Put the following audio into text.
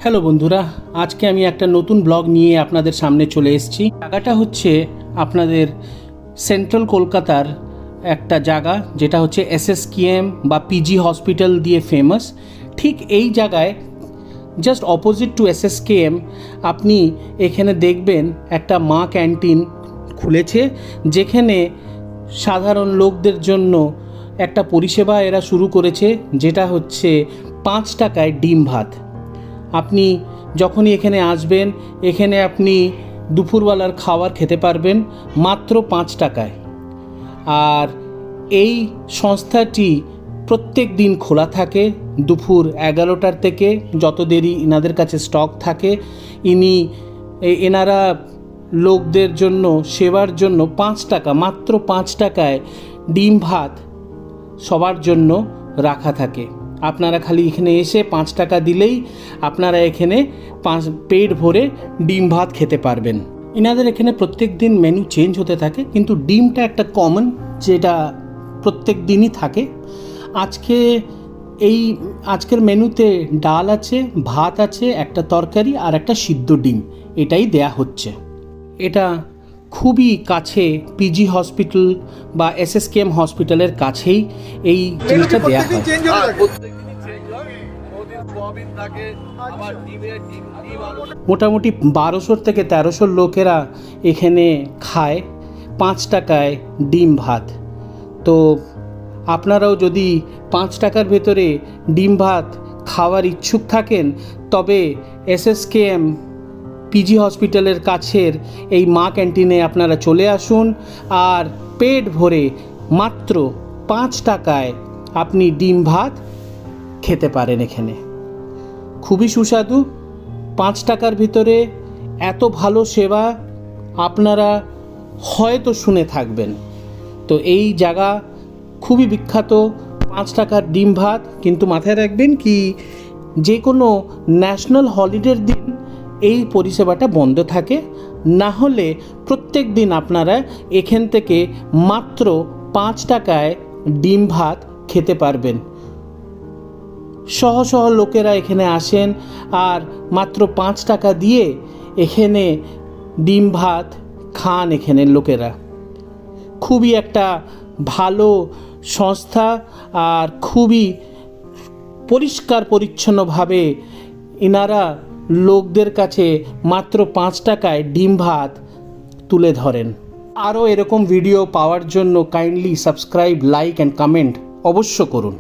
Hello বন্ধুরা, আজকে আমি একটা নতুন ব্লগ নিয়ে আপনাদের সামনে চলে এসেছি। জায়গাটা হচ্ছে আপনাদের সেন্ট্রাল কলকাতার একটা জায়গা, যেটা হচ্ছে SSKM বা পিজি হসপিটাল দিয়ে ফেমাস। ঠিক এই জায়গায় জাস্ট অপোজিট টু SSKM আপনি এখানে দেখবেন একটা মা ক্যান্টিন খুলেছে, যেখানে সাধারণ লোকদের জন্য একটা পরিষেবা এরা শুরু করেছে, যেটা হচ্ছে 5 টাকায় ডিম ভাত। আপনি যখনই এখানে আসবেন, এখানে আপনি দুপুরবেলার খাবার খেতে পারবেন মাত্র 5 টাকায়। আর এই সংস্থাটি প্রত্যেক দিন খোলা থাকে দুপুর 11টার থেকে, যত দেরি এনাদের কাছে স্টক থাকে। এনারা লোকদের জন্য সেবার জন্য 5 টাকা, মাত্র 5 টাকায় ডিম ভাত সবার জন্য রাখা থাকে। আপনারা খালি এখানে এসে 5 টাকা দিলেই আপনারা এখানে পেট ভরে ডিম ভাত খেতে পারবেন। এনাদের এখানে প্রত্যেক দিন মেনু চেঞ্জ হতে থাকে, কিন্তু ডিমটা একটা কমন, যেটা প্রত্যেক দিনই থাকে। আজকের মেনুতে ডাল আছে, ভাত আছে, একটা তরকারি আর একটা সিদ্ধ ডিম, এটাই দেয়া হচ্ছে। এটা খুবই কাছে পিজি হসপিটাল বা SSKM হসপিটালের কাছেই এই জিনিসটা দেওয়া হয়। মোটামুটি 1200 থেকে 1300 লোকেরা এখানে খায় 5 টাকায় ডিম ভাত। তো আপনারাও যদি 5 টাকার ভেতরে ডিম ভাত খাওয়ার ইচ্ছুক থাকেন, তবে SSKM পিজি হসপিটালের কাছের এই মা ক্যান্টিনে আপনারা চলে আসুন, আর পেট ভরে মাত্র 5 টাকায় আপনি ডিম ভাত খেতে পারেন। এখানে খুবই সুস্বাদু। 5 টাকার ভিতরে এত ভালো সেবা আপনারা হয়তো শুনে থাকবেন। তো এই জায়গা খুবই বিখ্যাত, 5 টাকার ডিম ভাত। কিন্তু মাথায় রাখবেন কি, যে কোনো ন্যাশনাল হলিডের দিন এই পরিষেবাটা বন্ধ থাকে, না হলে প্রত্যেক দিন আপনারা এখান থেকে মাত্র 5 টাকায় ডিম ভাত খেতে পারবেন। শহ লোকেরা এখানে আসেন আর মাত্র 5 টাকা দিয়ে এখানে ডিম ভাত খান। এখানের লোকেরা খুবই একটা ভালো সংস্থা, আর খুবই পরিষ্কার পরিচ্ছন্নভাবে এনারা লোকদের কাছে মাত্র 5 টাকায় ডিম ভাত তুলে ধরেন। আরও এরকম ভিডিও পাওয়ার জন্য kindly subscribe, like and comment অবশ্য করুন।